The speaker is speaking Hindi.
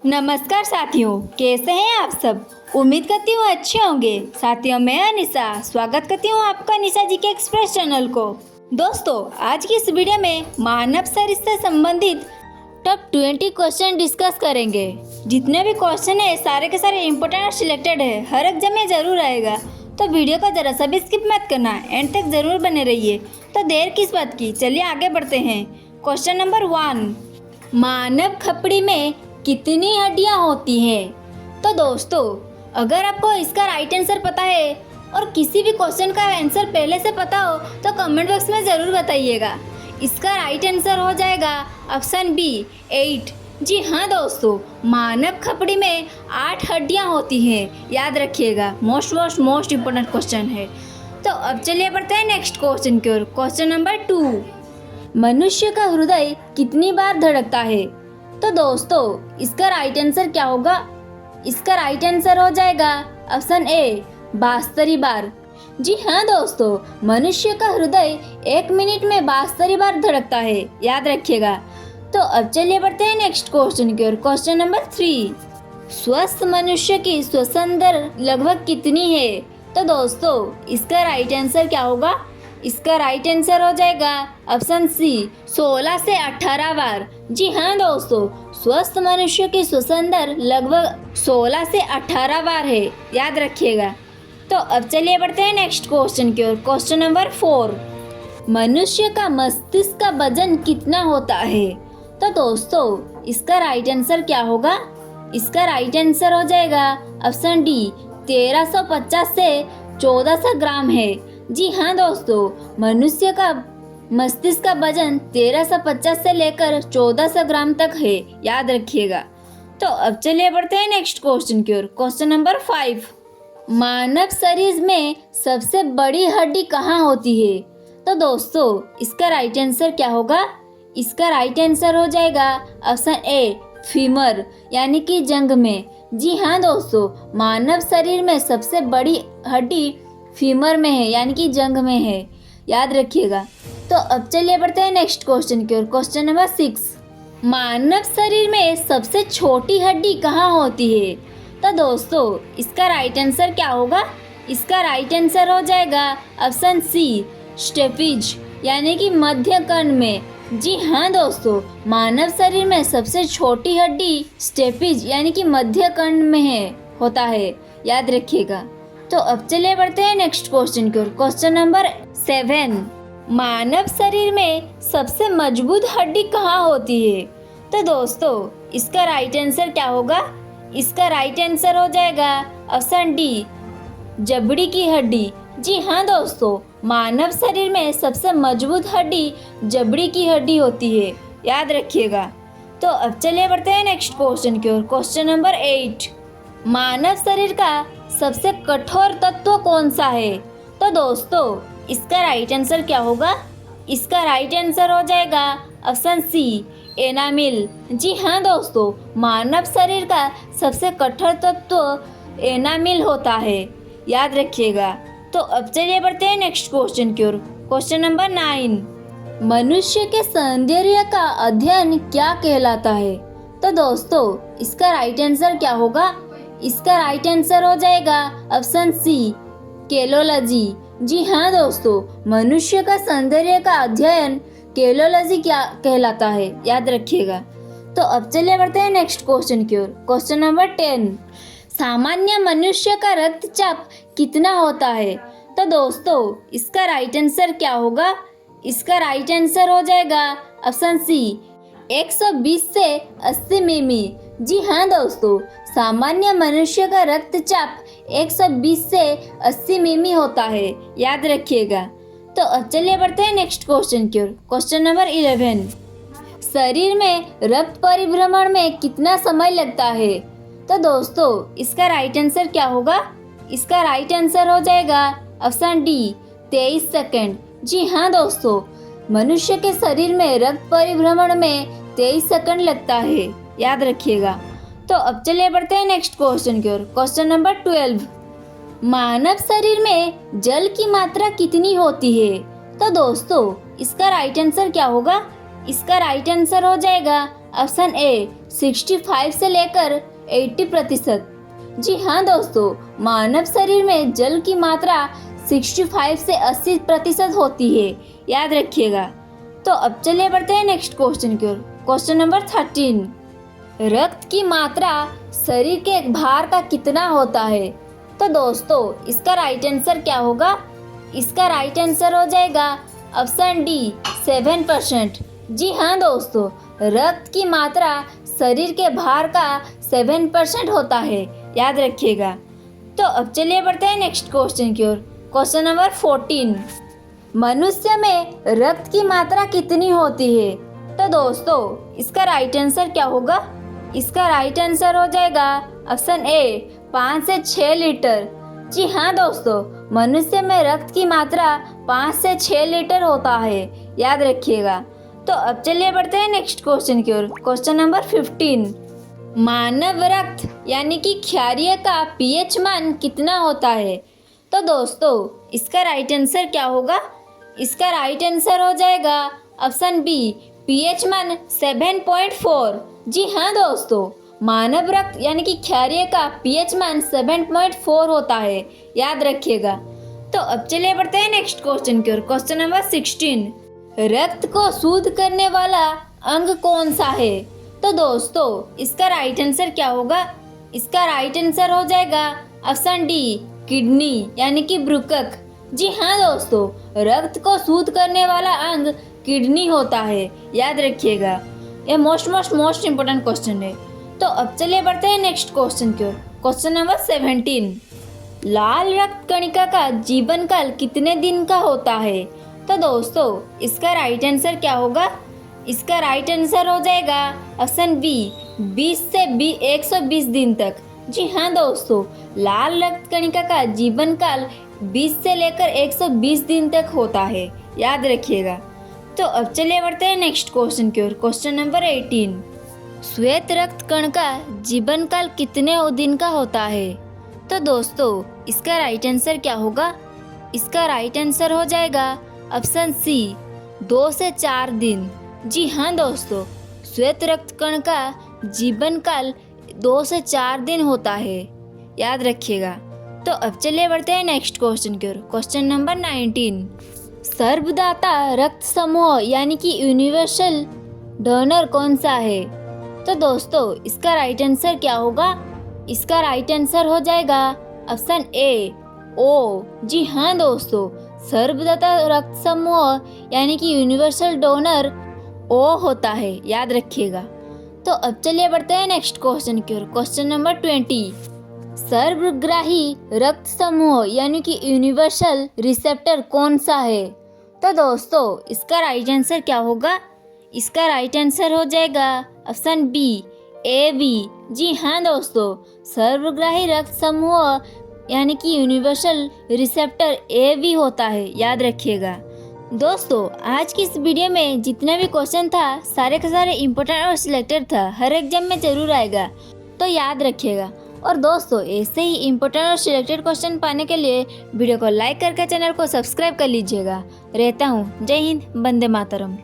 नमस्कार साथियों, कैसे हैं आप सब। उम्मीद करती हूँ अच्छे होंगे। साथियों, मैं अनिशा स्वागत करती हूँ आपका अनिशा जी के एक्सप्रेस चैनल को। दोस्तों, आज की इस वीडियो में मानव शरीर से संबंधित टॉप 20 क्वेश्चन डिस्कस करेंगे। जितने भी क्वेश्चन है सारे के सारे इम्पोर्टेंट और सिलेक्टेड है, हर एग्जाम में जरूर आएगा, तो वीडियो को जरा सा भी स्किप मत करना, एंड तक जरूर बने रहिए। तो देर किस बात की, चलिए आगे बढ़ते हैं। क्वेश्चन नंबर 1, मानव खपड़ी में कितनी हड्डियां होती हैं। तो दोस्तों, अगर आपको इसका राइट आंसर पता है और किसी भी क्वेश्चन का आंसर पहले से पता हो तो कमेंट बॉक्स में ज़रूर बताइएगा। इसका राइट आंसर हो जाएगा ऑप्शन बी 8। जी हाँ दोस्तों, मानव खपड़ी में 8 हड्डियां होती हैं, याद रखिएगा। मोस्ट इम्पोर्टेंट क्वेश्चन है। तो अब चलिए बढ़ते हैं नेक्स्ट क्वेश्चन की ओर। क्वेश्चन नंबर 2, मनुष्य का हृदय कितनी बार धड़कता है। तो दोस्तों, इसका राइट आंसर क्या होगा। इसका राइट आंसर हो जाएगा ऑप्शन ए 72 बार। जी हाँ दोस्तों, मनुष्य का हृदय 1 मिनट में 72 बार धड़कता है, याद रखिएगा। तो अब चलिए बढ़ते हैं नेक्स्ट क्वेश्चन की ओर। क्वेश्चन नंबर 3, स्वस्थ मनुष्य की श्वसन दर लगभग कितनी है। तो दोस्तों, इसका राइट आंसर क्या होगा। इसका राइट आंसर हो जाएगा ऑप्शन सी 16 से 18 बार। जी हाँ दोस्तों, स्वस्थ मनुष्य की श्वसन दर लगभग 16 से 18 बार है, याद रखिएगा। तो अब चलिए बढ़ते हैं नेक्स्ट क्वेश्चन की ओर। क्वेश्चन नंबर 4, मनुष्य का मस्तिष्क का वजन कितना होता है। तो दोस्तों, इसका राइट आंसर क्या होगा। इसका राइट आंसर हो जाएगा ऑप्शन डी 1350 से 1400 ग्राम है। जी हाँ दोस्तों, मनुष्य का मस्तिष्क का वजन 1350 से लेकर 1400 ग्राम तक है, याद रखिएगा। तो अब चलिए बढ़ते हैं नेक्स्ट क्वेश्चन की ओर। क्वेश्चन नंबर 5, मानव शरीर में सबसे बड़ी हड्डी कहाँ होती है। तो दोस्तों, इसका राइट आंसर क्या होगा। इसका राइट आंसर हो जाएगा ऑप्शन ए फीमर, यानी कि जंघ में। जी हाँ दोस्तों, मानव शरीर में सबसे बड़ी हड्डी फीमर में है, यानी कि जंघ में है, याद रखिएगा। तो अब चलिए बढ़ते हैं नेक्स्ट क्वेश्चन की ओर। क्वेश्चन नंबर 6, मानव शरीर में सबसे छोटी हड्डी कहाँ होती है। तो दोस्तों, इसका राइट आंसर क्या होगा। इसका राइट आंसर हो जाएगा ऑप्शन सी स्टेपिज, यानी कि मध्य कर्ण में। जी हाँ दोस्तों, मानव शरीर में सबसे छोटी हड्डी स्टेपिज, यानी कि मध्य कर्ण में होता है, याद रखिएगा। तो अब चलिए बढ़ते हैं नेक्स्ट क्वेश्चन की ओर। क्वेश्चन नंबर 7, मानव शरीर में सबसे मजबूत हड्डी कहाँ होती है। तो दोस्तों, इसका राइट आंसर क्या होगा। इसका राइट आंसर हो जाएगा ऑप्शन डी जबड़ी की हड्डी। जी हाँ दोस्तों, मानव शरीर में सबसे मजबूत हड्डी जबड़ी की हड्डी होती है, याद रखिएगा। तो अब चलिए बढ़ते हैं नेक्स्ट क्वेश्चन की ओर। क्वेश्चन नंबर 8, मानव शरीर का सबसे कठोर तत्व कौन सा है। तो दोस्तों, इसका राइट आंसर क्या होगा। इसका राइट आंसर हो जाएगा ऑप्शन सी एनामिल। जी हाँ दोस्तों, मानव शरीर का सबसे कठोर तत्व एनामिल होता है, याद रखिएगा। तो अब चलिए बढ़ते हैं नेक्स्ट क्वेश्चन की ओर। क्वेश्चन नंबर 9, मनुष्य के सौंदर्य का अध्ययन क्या कहलाता है। तो दोस्तों, इसका राइट आंसर क्या होगा। इसका राइट आंसर हो जाएगा ऑप्शन सी केलोलॉजी। जी हाँ दोस्तों, मनुष्य का सौंदर्य का अध्ययन केलोलॉजी क्या कहलाता है, याद रखिएगा। तो अब चलिए बढ़ते हैं नेक्स्ट क्वेश्चन की ओर। क्वेश्चन नंबर 10, सामान्य मनुष्य का रक्तचाप कितना होता है। तो दोस्तों, इसका राइट आंसर क्या होगा। इसका राइट आंसर हो जाएगा ऑप्शन सी 120 से 80 मिमी। जी हाँ दोस्तों, सामान्य मनुष्य का रक्तचाप 120 से 80 मिमी होता है, याद रखिएगा। तो अब चलिए बढ़ते हैं नेक्स्ट क्वेश्चन की ओर। क्वेश्चन नंबर 11, शरीर में रक्त परिभ्रमण में कितना समय लगता है। तो दोस्तों, इसका राइट आंसर क्या होगा। इसका राइट आंसर हो जाएगा ऑप्शन डी 23 सेकेंड। जी हाँ दोस्तों, मनुष्य के शरीर में रक्त परिभ्रमण में 23 सेकंड लगता है, याद रखिएगा। तो अब चलिए बढ़ते हैं नेक्स्ट क्वेश्चन की ओर। क्वेश्चन नंबर 12, मानव शरीर में जल की मात्रा कितनी होती है। तो दोस्तों, इसका राइट आंसर क्या होगा। इसका राइट आंसर हो जाएगा ऑप्शन ए 65 से लेकर 80%। जी हाँ दोस्तों, मानव शरीर में जल की मात्रा 65 से 80% होती है, याद रखिएगा। तो अब चलिए बढ़ते हैं नेक्स्ट क्वेश्चन की ओर। क्वेश्चन नंबर 13, रक्त की मात्रा शरीर के भार का कितना होता है? तो दोस्तों इसका राइट आंसर क्या होगा? इसका राइट आंसर हो जाएगा ऑप्शन डी 7%। जी हाँ दोस्तों, रक्त की मात्रा शरीर के भार का 7% होता है, याद रखिएगा। तो अब चलिए बढ़ते हैं नेक्स्ट क्वेश्चन की ओर। क्वेश्चन नंबर 14, मनुष्य में रक्त की मात्रा कितनी होती है? तो दोस्तों इसका राइट आंसर क्या होगा? इसका राइट आंसर हो जाएगा ऑप्शन ए 5 से 6 लीटर। जी हाँ दोस्तों, मनुष्य में रक्त की मात्रा 5 से 6 लीटर होता है, याद रखिएगा। तो अब चलिए बढ़ते हैं नेक्स्ट क्वेश्चन की ओर। क्वेश्चन नंबर 15, मानव रक्त यानी कि क्षारीय का पीएच मान कितना होता है? तो दोस्तों इसका राइट आंसर क्या होगा? इसका राइट आंसर हो जाएगा ऑप्शन बी पीएच मान 7.4। जी हाँ दोस्तों, मानव रक्त यानी कि क्षारीय का पीएच मान 7.4 होता है, याद रखिएगा। तो अब चलिए बढ़ते हैं नेक्स्ट क्वेश्चन की ओर। क्वेश्चन नंबर 16, रक्त को शुद्ध करने वाला अंग कौन सा है? तो दोस्तों इसका राइट आंसर क्या होगा? इसका राइट आंसर हो जाएगा ऑप्शन डी किडनी यानी कि वृक्क। जी हाँ दोस्तों, रक्त को शुद्ध करने वाला अंग किडनी होता है, याद रखिएगा। यह मोस्ट इम्पोर्टेंट क्वेश्चन है। तो अब चलिए बढ़ते हैं नेक्स्ट क्वेश्चन की ओर। क्वेश्चन नंबर 17, लाल रक्त कणिका का जीवन काल कितने दिन का होता है? तो दोस्तों इसका राइट आंसर क्या होगा? इसका राइट आंसर हो जाएगा ऑप्शन बी 20 से 120 दिन तक। जी हाँ दोस्तों, लाल रक्त कणिका का जीवन काल 20 से लेकर 120 दिन तक होता है, याद रखिएगा। तो अब चलिए बढ़ते हैं नेक्स्ट क्वेश्चन की ओर। क्वेश्चन नंबर 18, श्वेत रक्त कण का जीवन काल कितने दिन का होता है? तो दोस्तों इसका राइट आंसर क्या होगा? इसका राइट आंसर हो जाएगा ऑप्शन सी 2 से 4 दिन। जी हाँ दोस्तों, श्वेत रक्त कण का जीवन काल 2 से 4 दिन होता है, याद रखिएगा। तो अब चलिए बढ़ते हैं नेक्स्ट क्वेश्चन की ओर। क्वेश्चन नंबर 19, सर्वदाता रक्त समूह यानी कि यूनिवर्सल डोनर कौन सा है? तो दोस्तों इसका राइट आंसर क्या होगा? इसका राइट आंसर हो जाएगा ऑप्शन ए ओ। जी हाँ दोस्तों, सर्वदाता रक्त समूह यानी कि यूनिवर्सल डोनर ओ होता है, याद रखिएगा। तो अब चलिए बढ़ते हैं नेक्स्ट क्वेश्चन की ओर। क्वेश्चन नंबर 20, सर्वग्राही रक्त समूह यानी कि यूनिवर्सल रिसेप्टर कौन सा है? तो दोस्तों इसका राइट आंसर क्या होगा? इसका राइट आंसर हो जाएगा ऑप्शन बी ए बी। जी हाँ दोस्तों, सर्वग्राही रक्त समूह यानी कि यूनिवर्सल रिसेप्टर ए बी होता है, याद रखिएगा। दोस्तों आज की इस वीडियो में जितना भी क्वेश्चन था सारे के सारे इम्पोर्टेंट और सिलेक्टेड था, हर एग्जाम में जरूर आएगा, तो याद रखिएगा। और दोस्तों ऐसे ही इम्पोर्टेंट और सिलेक्टेड क्वेश्चन पाने के लिए वीडियो को लाइक करके चैनल को सब्सक्राइब कर लीजिएगा। रहता हूँ, जय हिंद, वंदे मातरम।